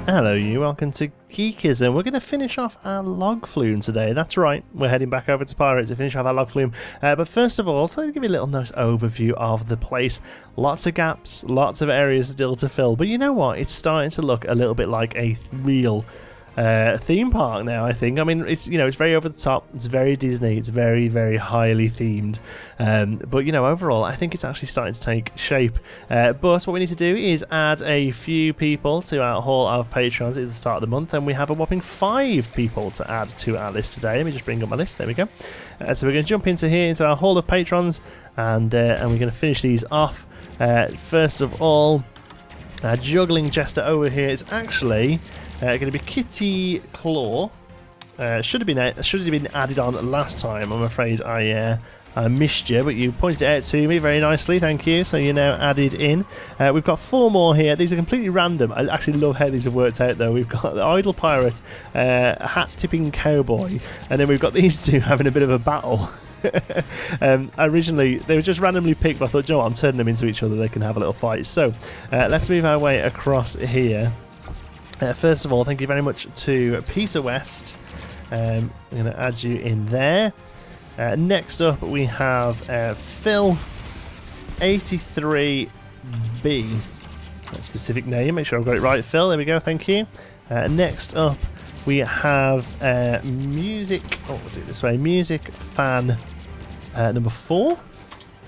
Hello you, welcome to Geekism. We're going to finish off our log flume today. That's right, we're heading back over to Pirate to finish off our log flume. But first of all, I thought I'd give you a little nice overview of the place. Lots of gaps, lots of areas still to fill. But you know what? It's starting to look a little bit like a real theme park now, I think. I mean, it's it's very over the top, it's very Disney, it's very, very highly themed. But overall, I think it's actually starting to take shape. But what we need to do is add a few people to our Hall of Patrons. It's the start of the month, and we have a whopping 5 people to add to our list today. Let me just bring up my list. There we go. So we're going to jump into here, into our Hall of Patrons, and we're going to finish these off. First of all, our juggling jester over here is actually going to be Kitty Claw. Should have been added on last time. I'm afraid I missed you, but you pointed it out to me very nicely. Thank you. So you're now added in. We've got 4 more here. These are completely random. I actually love how these have worked out, though. We've got the Idle Pirate, Hat-Tipping Cowboy, and then we've got these two having a bit of a battle. Originally, they were just randomly picked, but I thought, Joe, I'm turning them into each other. They can have a little fight. So let's move our way across here. First of all, thank you very much to Peter West. I'm going to add you in there. Next up, we have Phil 83B. A specific name. Make sure I've got it right, Phil. There we go. Thank you. Next up, we have music. Oh, we'll do it this way. Music fan number 4.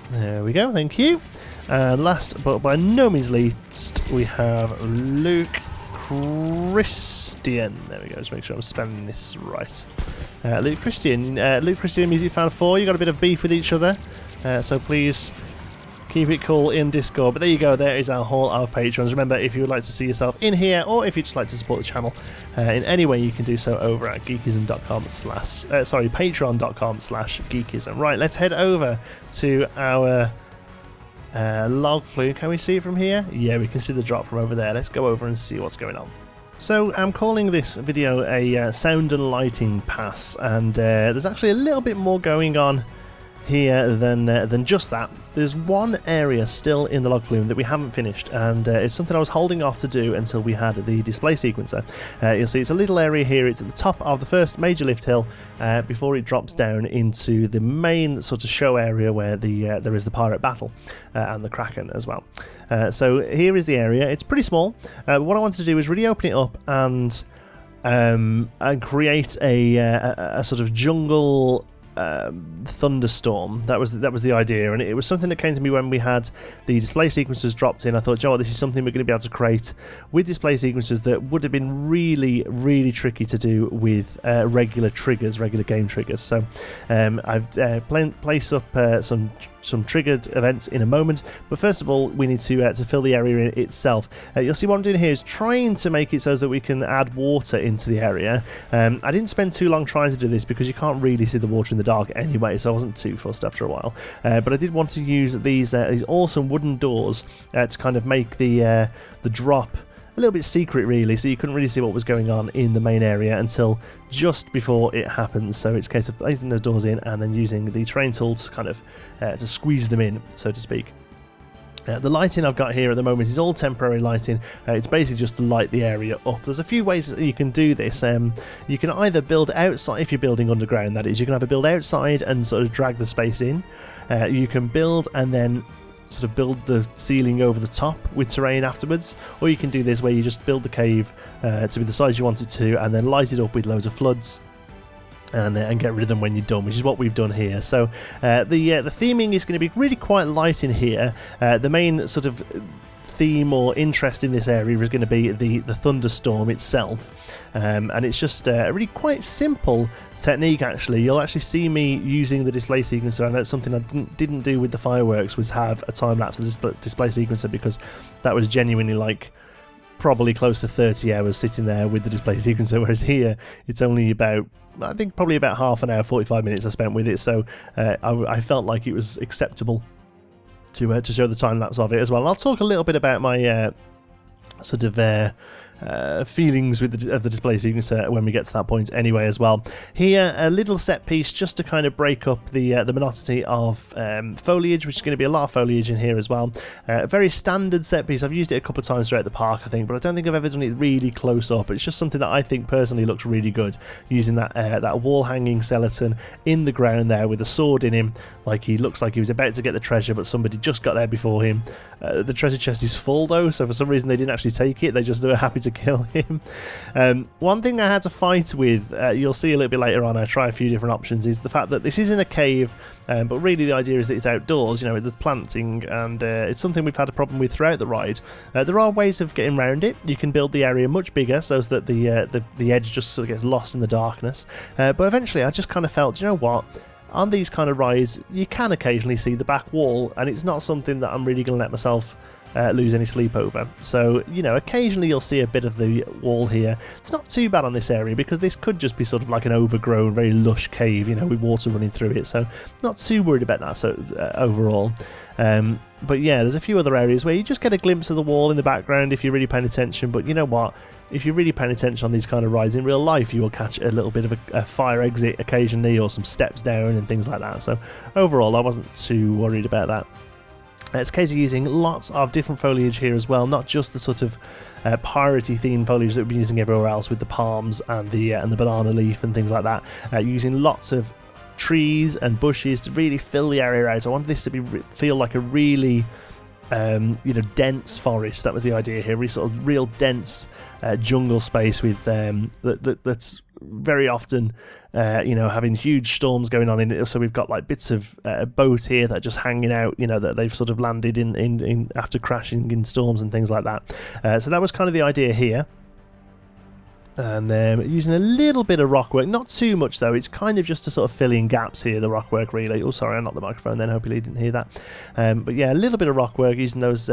There we go. Thank you. And last but by no means least, we have Luke Christian. There we go. Just make sure I'm spelling this right. Luke Christian, Music Fan 4. You got a bit of beef with each other, so please keep it cool in Discord. But there you go. There is our Hall of Patrons. Remember, if you would like to see yourself in here, or if you'd just like to support the channel in any way, you can do so over at patreon.com/geekism. Right, let's head over to our log flume. Can we see it from here? Yeah, we can see the drop from over there. Let's go over and see what's going on. So I'm calling this video a sound and lighting pass, and there's actually a little bit more going on here than just that. There's one area still in the log flume that we haven't finished, and it's something I was holding off to do until we had the display sequencer. You'll see it's a little area here. It's at the top of the first major lift hill before it drops down into the main sort of show area where there is the pirate battle and the Kraken as well. So here is the area. It's pretty small. What I wanted to do is really open it up and create a sort of jungle thunderstorm. That was the idea, and it was something that came to me when we had the display sequences dropped in. I thought, Joe, this is something we're going to be able to create with display sequences that would have been really, really tricky to do with regular game triggers. So I've placed up some triggered events in a moment, but first of all we need to fill the area in itself. You'll see what I'm doing here is trying to make it so that we can add water into the area. I didn't spend too long trying to do this because you can't really see the water in the dark anyway, so I wasn't too fussed after a while. But I did want to use these awesome wooden doors to kind of make the drop a little bit secret, really, so you couldn't really see what was going on in the main area until just before it happens. So it's a case of placing those doors in and then using the terrain tool to kind of to squeeze them in, so to speak. The lighting I've got here at the moment is all temporary lighting. It's basically just to light the area up. There's a few ways that you can do this. You can either build outside, if you're building underground that is, you can either build outside and sort of drag the space in. You can build and then sort of build the ceiling over the top with terrain afterwards, or you can do this where you just build the cave to be the size you want it to and then light it up with loads of floods and get rid of them when you're done, which is what we've done here. So the theming is going to be really quite light in here. The main sort of theme or interest in this area is going to be the thunderstorm itself, and it's just a really quite simple technique. Actually, you'll actually see me using the display sequencer, and that's something I didn't do with the fireworks, was have a time-lapse display sequencer, because that was genuinely like probably close to 30 hours sitting there with the display sequencer, whereas here it's only about, I think probably about half an hour, 45 minutes I spent with it. So I felt like it was acceptable to show the time lapse of it as well. And I'll talk a little bit about my sort of feelings with of the display sequencer when we get to that point anyway as well. Here, a little set piece just to kind of break up the monotony of foliage, which is going to be a lot of foliage in here as well. A very standard set piece. I've used it a couple of times throughout the park, I think, but I don't think I've ever done it really close up. It's just something that I think personally looks really good, using that wall hanging skeleton in the ground there with a sword in him, like he looks like he was about to get the treasure, but somebody just got there before him. The treasure chest is full though, so for some reason they didn't actually take it. They just were happy to kill him. One thing I had to fight with, you'll see a little bit later on, I try a few different options, is the fact that this is in a cave, but really the idea is that it's outdoors, there's planting, and it's something we've had a problem with throughout the ride. There are ways of getting around it. You can build the area much bigger so that the edge just sort of gets lost in the darkness, but eventually I just kind of felt, you know what, on these kind of rides you can occasionally see the back wall, and it's not something that I'm really going to let myself lose any sleep over. So, occasionally you'll see a bit of the wall here. It's not too bad on this area because this could just be sort of like an overgrown, very lush cave, with water running through it. So, not too worried about that overall. But yeah, there's a few other areas where you just get a glimpse of the wall in the background if you're really paying attention. But you know what? If you're really paying attention on these kind of rides in real life, you will catch a little bit of a fire exit occasionally, or some steps down and things like that. So overall, I wasn't too worried about that. It's a case of using lots of different foliage here as well, not just the sort of piratey themed foliage that we've been using everywhere else with the palms and the banana leaf and things like that. Using lots of trees and bushes to really fill the area out. I wanted this to feel like a really dense forest. That was the idea here. Real dense jungle space with that's very often having huge storms going on in it. So we've got like bits of boat here that are just hanging out, that they've sort of landed in after crashing in storms and things like that. So that was kind of the idea here. And using a little bit of rock work, not too much though, it's kind of just to sort of fill in gaps here, the rock work really. Oh sorry, I knocked the microphone then, hopefully you didn't hear that. But yeah, a little bit of rock work using those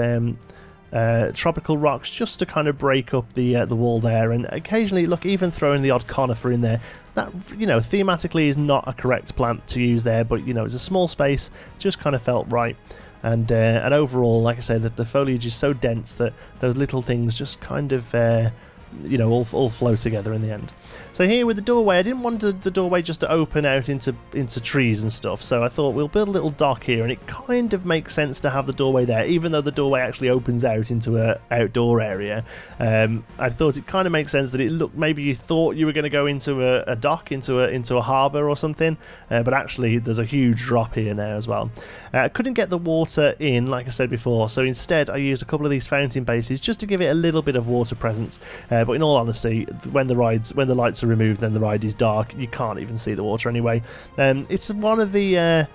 tropical rocks just to kind of break up the wall there, and occasionally, look, even throwing the odd conifer in there. That, thematically is not a correct plant to use there, but it's a small space, just kind of felt right. And overall, like I say, that the foliage is so dense that those little things just kind of all flow together in the end. So here with the doorway, I didn't want the doorway just to open out into trees and stuff, so I thought we'll build a little dock here, and it kind of makes sense to have the doorway there, even though the doorway actually opens out into a outdoor area. I thought it kind of makes sense that it looked, maybe you thought you were going to go into a dock, into a harbour or something, but actually there's a huge drop here now as well. I couldn't get the water in, like I said before, so instead I used a couple of these fountain bases just to give it a little bit of water presence. But in all honesty, when the lights are removed, then the ride is dark. You can't even see the water anyway. It's one of the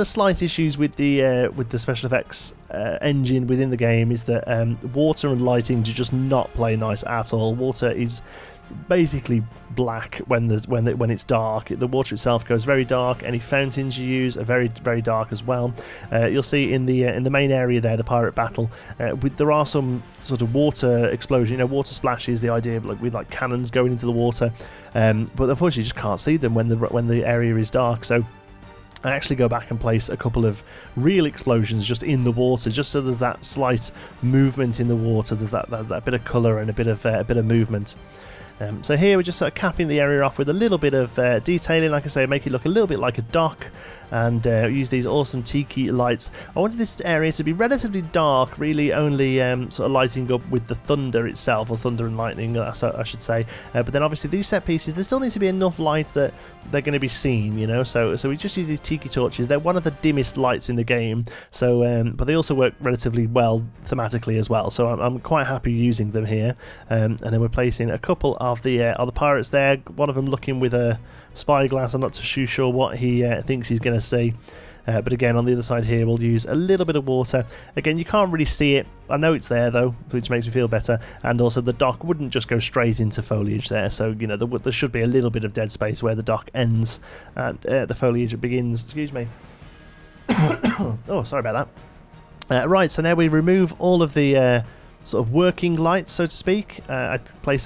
slight issues with the special effects engine within the game is that water and lighting do just not play nice at all. Water is basically black when it's dark. The water itself goes very dark. Any fountains you use are very, very dark as well. You'll see in the main area there, the pirate battle, there are some sort of water explosion, water splashes. The idea of with cannons going into the water, but unfortunately you just can't see them when the area is dark. So I actually go back and place a couple of real explosions just in the water, just so there's that slight movement in the water. There's that bit of colour and a bit of movement. So here we're just sort of capping the area off with a little bit of detailing, like I say, make it look a little bit like a dock, and use these awesome Tiki Lights. I wanted this area to be relatively dark, really only sort of lighting up with the thunder itself, or thunder and lightning, I should say. But then obviously these set pieces, there still needs to be enough light that they're going to be seen, so we just use these Tiki torches. They're one of the dimmest lights in the game, so but they also work relatively well thematically as well, so I'm quite happy using them here. And then we're placing a couple of the pirates there, one of them looking with a spyglass. I'm not too sure what he thinks he's going to see. But again, on the other side here, we'll use a little bit of water. Again, you can't really see it. I know it's there though, which makes me feel better. And also the dock wouldn't just go straight into foliage there. So, there should be a little bit of dead space where the dock ends and the foliage begins. Excuse me. Oh, sorry about that. Right, so now we remove all of the sort of working lights, so to speak. I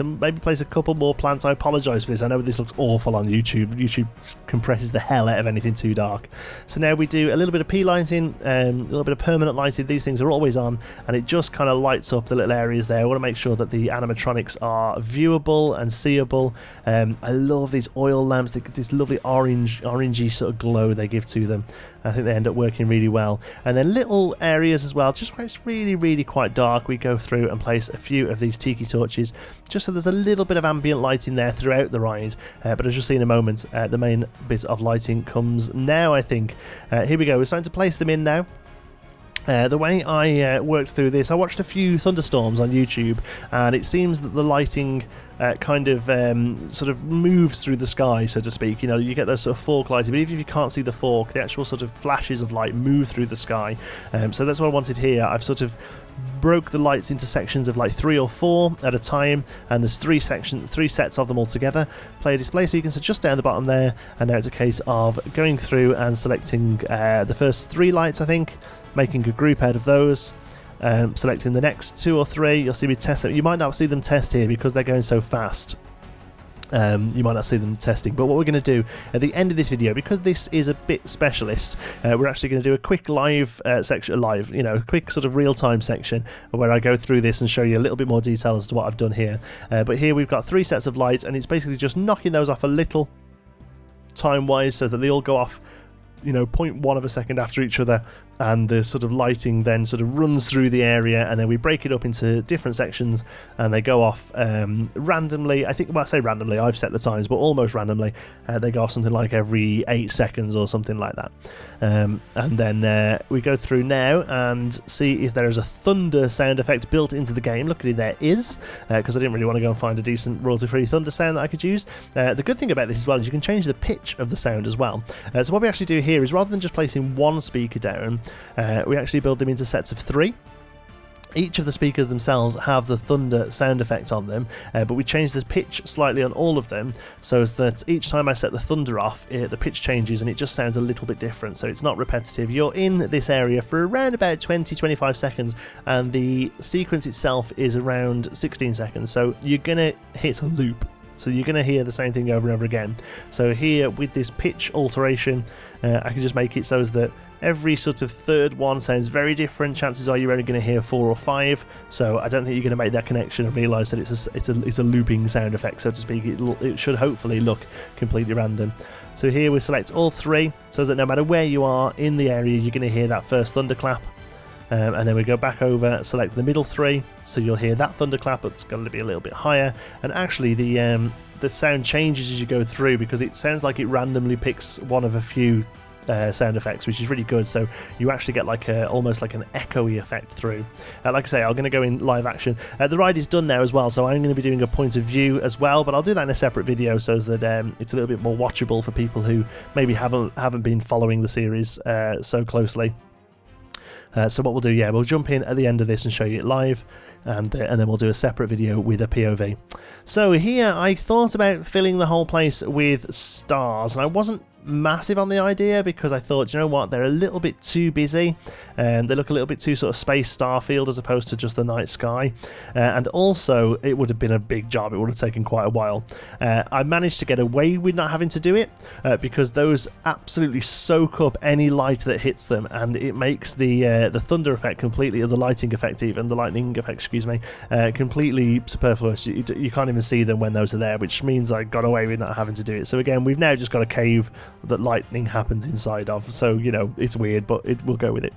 maybe place a couple more plants. I apologise for this. I know this looks awful on YouTube. YouTube compresses the hell out of anything too dark. So now we do a little bit of P lighting, a little bit of permanent lighting. These things are always on, and it just kind of lights up the little areas there. I want to make sure that the animatronics are viewable and seeable. I love these oil lamps. They get this lovely orangey sort of glow they give to them. I think they end up working really well. And then little areas as well, just where it's really, really quite dark, we go through and place a few of these tiki torches, just so there's a little bit of ambient lighting there throughout the ride. But as you'll see in a moment, the main bit of lighting comes now, I think. Here we go, we're starting to place them in now. The way I worked through this, I watched a few thunderstorms on YouTube, and it seems that the lighting kind of sort of moves through the sky, so to speak. You know, you get those sort of fork lighting, but even if you can't see the fork, the actual sort of flashes of light move through the sky. So that's what I wanted here. I've sort of broke the lights into sections of like 3 or 4 at a time, and there's 3 sets of them all together. Play a display sequence just down the bottom there, and now it's a case of going through and selecting the first 3 lights, I think, making a group out of those, selecting the next 2 or 3. You'll see me test them. You might not see them test here because they're going so fast. You might not see them testing, but what we're going to do at the end of this video, because this is a bit specialist, we're actually going to do a quick live section, a quick sort of real-time section where I go through this and show you a little bit more detail as to what I've done here. But here we've got 3 sets of lights, and it's basically just knocking those off a little time-wise so that they all go off, 0.1 of a second after each other, and the sort of lighting then sort of runs through the area, and then we break it up into different sections, and they go off randomly. I say randomly, I've set the times, but almost randomly. They go off something like every 8 seconds or something like that. And then we go through now and see if there is a thunder sound effect built into the game. Luckily there is, because I didn't really want to go and find a decent royalty-free thunder sound that I could use. The good thing about this as well is you can change the pitch of the sound as well. So what we actually do here is, rather than just placing one speaker down, we actually build them into sets of 3. Each of the speakers themselves have the thunder sound effect on them, but we change the pitch slightly on all of them, so that each time I set the thunder off, the pitch changes and it just sounds a little bit different, so it's not repetitive. You're in this area for around about 20-25 seconds, and the sequence itself is around 16 seconds, so you're going to hit a loop. So you're going to hear the same thing over and over again. So here, with this pitch alteration, I can just make it so that every sort of third one sounds very different. Chances are you're only going to hear 4 or 5. So I don't think you're going to make that connection and realise that it's a looping sound effect, so to speak. It should hopefully look completely random. So here we select all 3, so that no matter where you are in the area, you're going to hear that first thunderclap. And then we go back over, select the middle 3, so you'll hear that thunderclap, but it's going to be a little bit higher. And actually the sound changes as you go through, because it sounds like it randomly picks one of a few sound effects, which is really good. So you actually get like almost like an echoey effect through. Like I say, I'm going to go in live action. The ride is done now as well, so I'm going to be doing a point of view as well, but I'll do that in a separate video so that it's a little bit more watchable for people who maybe haven't been following the series so closely. So what we'll do, we'll jump in at the end of this and show you it live, and then we'll do a separate video with a POV. So here I thought about filling the whole place with stars, and I wasn't massive on the idea because I thought, you know what, they're a little bit too busy, and they look a little bit too sort of space starfield as opposed to just the night sky, and also it would have been a big job. It would have taken quite a while. I managed to get away with not having to do it because those absolutely soak up any light that hits them, and it makes the thunder effect completely, or the lighting effect even, the lightning effect, excuse me, completely superfluous. You can't even see them when those are there, which means I got away with not having to do it. So again, we've now just got a cave that lightning happens inside of, so it's weird, but we'll go with it.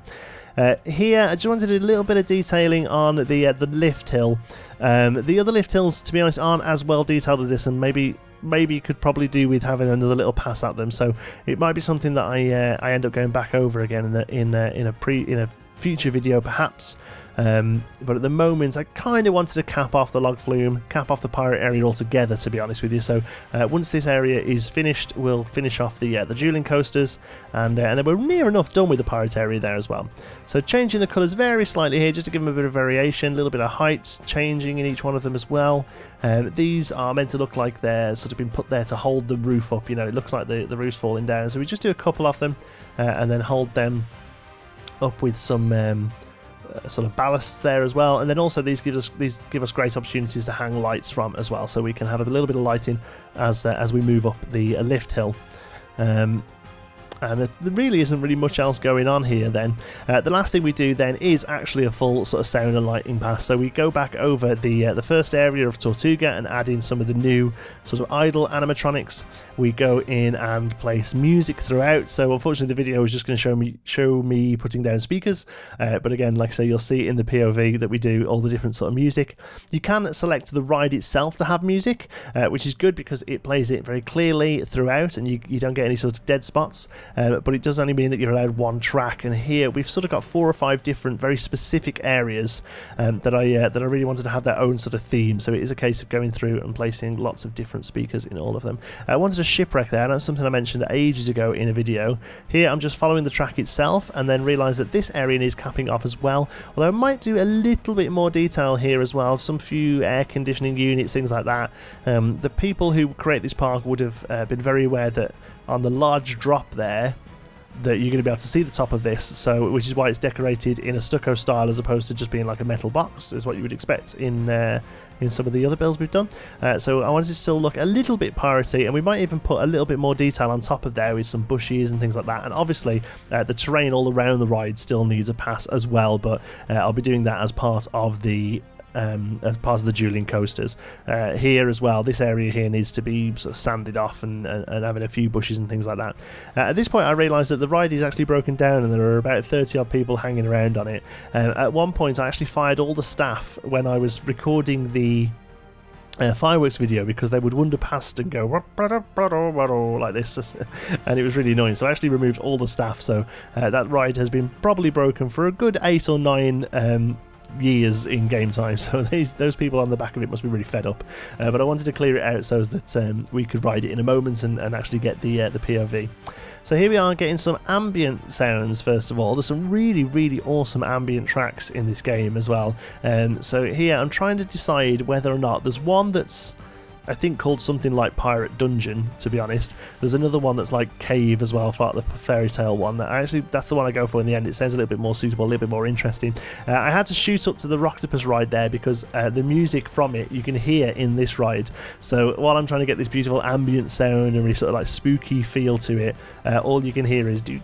Here I just wanted a little bit of detailing on the lift hill. The other lift hills, to be honest, aren't as well detailed as this, and maybe you could probably do with having another little pass at them, so it might be something that I end up going back over again in a future video perhaps. But at the moment I kind of wanted to cap off the log flume, cap off the pirate area altogether, to be honest with you. So once this area is finished, we'll finish off the dueling coasters, and then we're near enough done with the pirate area there as well. So changing the colours very slightly here, just to give them a bit of variation, a little bit of height changing in each one of them as well. These are meant to look like they're sort of been put there to hold the roof up, it looks like the roof's falling down, so we just do a couple of them and then hold them up with some sort of ballasts there as well, and then also these give us great opportunities to hang lights from as well, so we can have a little bit of lighting as we move up the lift hill. And there really isn't really much else going on here then. The last thing we do then is actually a full sort of sound and lighting pass. So we go back over the first area of Tortuga and add in some of the new sort of idle animatronics. We go in and place music throughout. So unfortunately the video is just going to show me putting down speakers. But again, like I say, you'll see in the POV that we do all the different sort of music. You can select the ride itself to have music, which is good because it plays it very clearly throughout and you don't get any sort of dead spots. But it does only mean that you're allowed one track, and here we've sort of got 4 or 5 different very specific areas that I really wanted to have their own sort of theme, so it is a case of going through and placing lots of different speakers in all of them. I wanted a shipwreck there, and that's something I mentioned ages ago in a video. Here I'm just following the track itself and then realised that this area needs capping off as well, although I might do a little bit more detail here as well, some few air conditioning units, things like that. The people who create this park would have been very aware that on the large drop there that you're going to be able to see the top of this, so which is why it's decorated in a stucco style as opposed to just being like a metal box, is what you would expect in some of the other builds we've done. So I wanted to still look a little bit piratey, and we might even put a little bit more detail on top of there with some bushes and things like that. And obviously the terrain all around the ride still needs a pass as well, but I'll be doing that as part of the dueling coasters. Here as well, this area here needs to be sort of sanded off and having a few bushes and things like that. At this point I realised that the ride is actually broken down and there are about 30 odd people hanging around on it. At one point I actually fired all the staff when I was recording the fireworks video, because they would wander past and go like this and it was really annoying, so I actually removed all the staff. So that ride has been probably broken for a good 8 or 9 years in game time, so those people on the back of it must be really fed up, but I wanted to clear it out so that we could ride it in a moment and actually get the POV. So here we are getting some ambient sounds. First of all, there's some really awesome ambient tracks in this game as well, so here I'm trying to decide whether or not there's one that's I think called something like Pirate Dungeon, to be honest. There's another one that's like Cave as well, for like the fairy tale one. That's the one I go for in the end. It sounds a little bit more suitable, a little bit more interesting. I had to shoot up to the Rocktopus ride there because the music from it you can hear in this ride. So while I'm trying to get this beautiful ambient sound and really sort of like spooky feel to it, all you can hear is do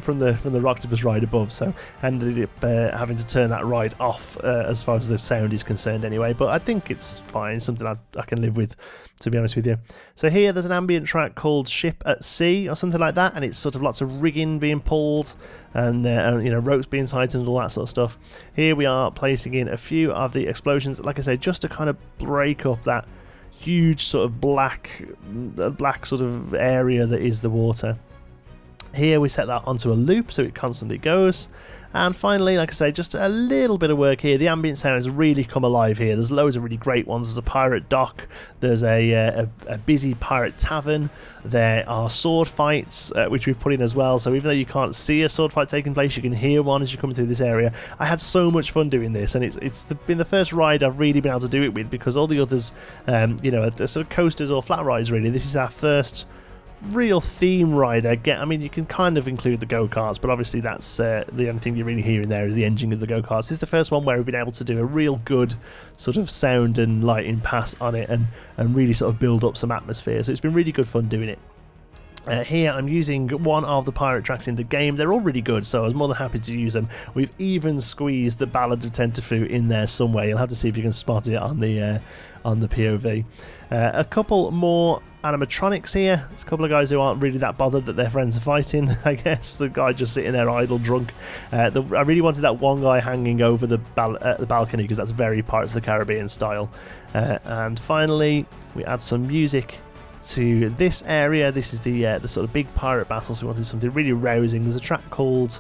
from the Rocktopus ride above. So I ended up having to turn that ride off as far as the sound is concerned anyway. But I think it's fine, something I can live with, to be honest with you. So here there's an ambient track called Ship at Sea or something like that, and it's sort of lots of rigging being pulled and you know, ropes being tightened, all that sort of stuff. Here we are placing in a few of the explosions, like I say, just to kind of break up that huge sort of black sort of area that is the water. Here we set that onto a loop so it constantly goes. And finally, like I say, just a little bit of work here. The ambient sounds really come alive here. There's loads of really great ones. There's a pirate dock. There's a busy pirate tavern. There are sword fights, which we've put in as well. So even though you can't see a sword fight taking place, you can hear one as you're coming through this area. I had so much fun doing this, and it's been the first ride I've really been able to do it with, because all the others, you know, are sort of coasters or flat rides really. This is our first real theme ride I mean, you can kind of include the go-karts, but obviously that's the only thing you're really hearing there is the engine of the go-karts. This is the first one where we've been able to do a real good sort of sound and lighting pass on it and really sort of build up some atmosphere, so it's been really good fun doing it. Here I'm using one of the pirate tracks in the game. They're all really good, so I was more than happy to use them. We've even squeezed the Ballad of Tentafu in there somewhere. You'll have to see if you can spot it on the POV. A couple more animatronics here. There's a couple of guys who aren't really that bothered that their friends are fighting, I guess. The guy just sitting there idle drunk. I really wanted that one guy hanging over the balcony, because that's very Pirates of the Caribbean style. And finally we add some music to this area. This is the sort of big pirate battle, so we wanted something really rousing. There's a track called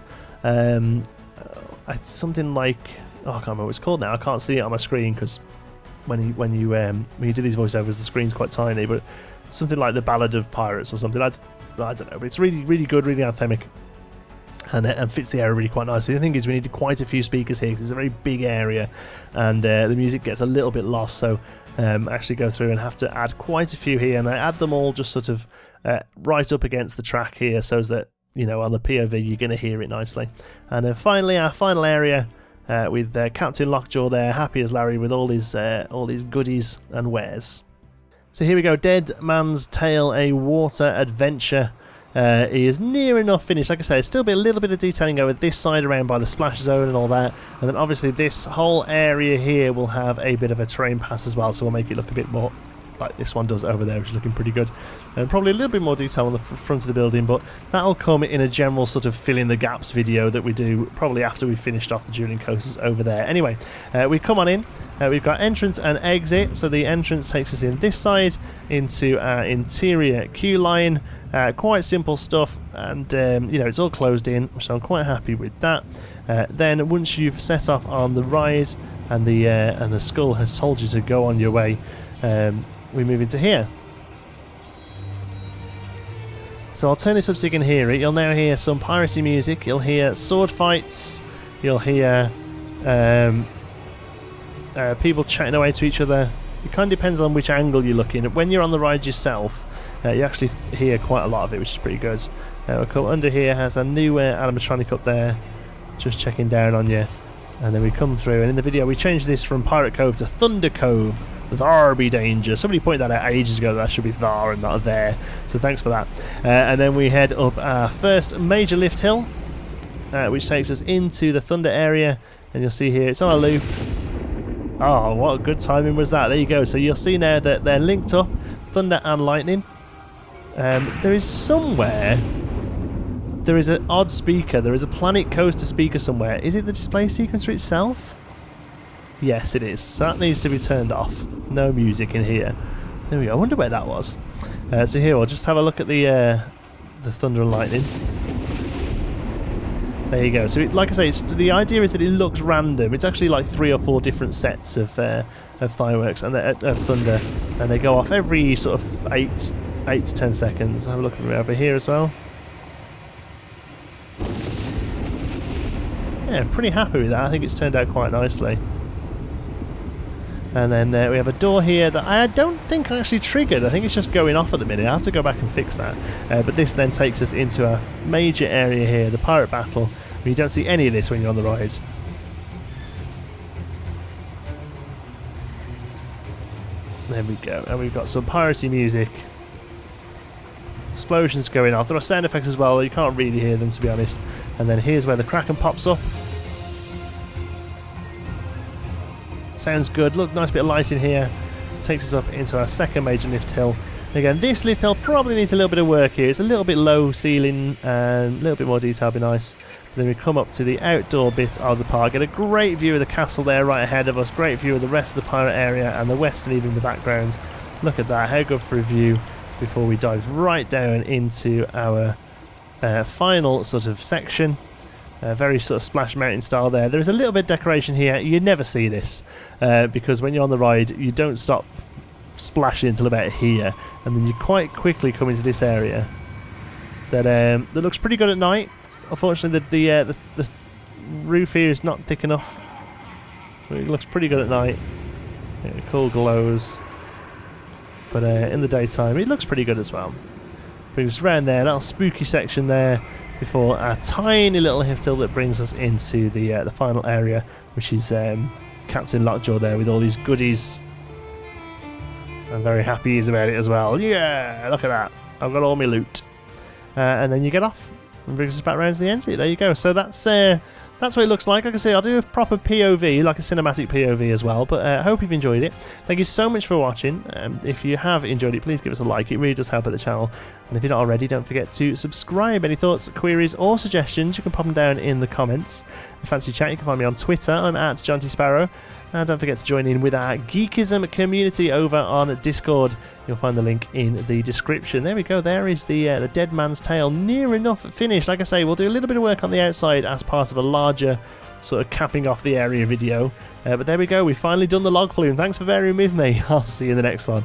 something like, I can't remember what it's called now. I can't see it on my screen because when you do these voiceovers the screen's quite tiny, but something like the Ballad of Pirates or something. I don't know, but it's really good, really anthemic, and fits the area really quite nicely. The thing is, we needed quite a few speakers here because it's a very big area, and the music gets a little bit lost, so actually go through and have to add quite a few here, and I add them all just sort of right up against the track here, so that, you know, on the POV you're going to hear it nicely. And then finally, our final area, with Captain Lockjaw there, happy as Larry with all his goodies and wares. So here we go, Dead Man's Tale, a water adventure. He is near enough finished. Like I say, still be a little bit of detailing over this side around by the splash zone and all that, and then obviously this whole area here will have a bit of a terrain pass as well, so we'll make it look a bit more like this one does over there, which is looking pretty good. And probably a little bit more detail on the front of the building, but that'll come in a general sort of fill in the gaps video that we do probably after we've finished off the dueling coasters over there. Anyway, we come on in. We've got entrance and exit, so the entrance takes us in this side into our interior queue line. Quite simple stuff, and you know, it's all closed in, so I'm quite happy with that. Then once you've set off on the ride and the skull has told you to go on your way, we move into here. So I'll turn this up so you can hear it. You'll now hear some piracy music, you'll hear sword fights, you'll hear people chatting away to each other. It kind of depends on which angle you're looking at. When you're on the ride yourself, you actually hear quite a lot of it, which is pretty good. We'll come under here, has a new animatronic up there, just checking down on you. And then we come through, and in the video we changed this from Pirate Cove to Thunder Cove. Thar be danger. Somebody pointed that out ages ago, that should be thar and not there. So thanks for that. And then we head up our first major lift hill, which takes us into the Thunder area. And you'll see here, it's on a loop. Oh, what a good timing was that. There you go. So you'll see now that they're linked up, Thunder and Lightning. There is somewhere, there is an odd speaker. There is a Planet Coaster speaker somewhere. Is it the display sequencer itself? Yes, it is. So that needs to be turned off. No music in here. There we go. I wonder where that was. So here, we'll just have a look at the Thunder and Lightning. There you go. So, like I say, the idea is that it looks random. It's actually like 3 or 4 different sets of fireworks and of thunder, and they go off every sort of 8 to 10 seconds. Have a look over here as well. Yeah, pretty happy with that. I think it's turned out quite nicely. And then we have a door here that I don't think I actually triggered. I think it's just going off at the minute. I have to go back and fix that. But this then takes us into our major area here, the Pirate Battle. You don't see any of this when you're on the rides. There we go. And we've got some piracy music. Explosions going off. There are sound effects as well. You can't really hear them, to be honest. And then here's where the Kraken pops up. Sounds good. Look, nice bit of light in here. Takes us up into our second major lift hill. Again, this lift hill probably needs a little bit of work here. It's a little bit low ceiling and a little bit more detail would be nice. Then we come up to the outdoor bit of the park. Get a great view of the castle there right ahead of us. Great view of the rest of the pirate area and the western even in the background. Look at that. How good for a view before we dive right down into our final sort of section. Very sort of Splash Mountain style there. There is a little bit of decoration here. You never see this because when you're on the ride you don't stop splashing until about here, and then you quite quickly come into this area that looks pretty good at night. Unfortunately the roof here is not thick enough. It looks pretty good at night. Yeah, cool glows, but in the daytime it looks pretty good as well. Brings us around there, little spooky section there before our tiny little lift hill that brings us into the final area, which is Captain Lockjaw there with all these goodies. I'm very happy he's about it as well. Yeah, look at that. I've got all my loot. And then you get off and brings us back around to the end. There you go. So that's what it looks like. Like I say, I'll do a proper POV, like a cinematic POV as well, but I hope you've enjoyed it. Thank you so much for watching. If you have enjoyed it, please give us a like. It really does help at the channel. And if you're not already, don't forget to subscribe. Any thoughts, queries, or suggestions, you can pop them down in the comments. If you fancy chat, you can find me on Twitter. I'm at Jonty Sparrow. And don't forget to join in with our Geekism community over on Discord. You'll find the link in the description. There we go. There is the Dead Man's Tale near enough finished. Like I say, we'll do a little bit of work on the outside as part of a larger sort of capping off the area video. But there we go. We've finally done the log flume. Thanks for bearing with me. I'll see you in the next one.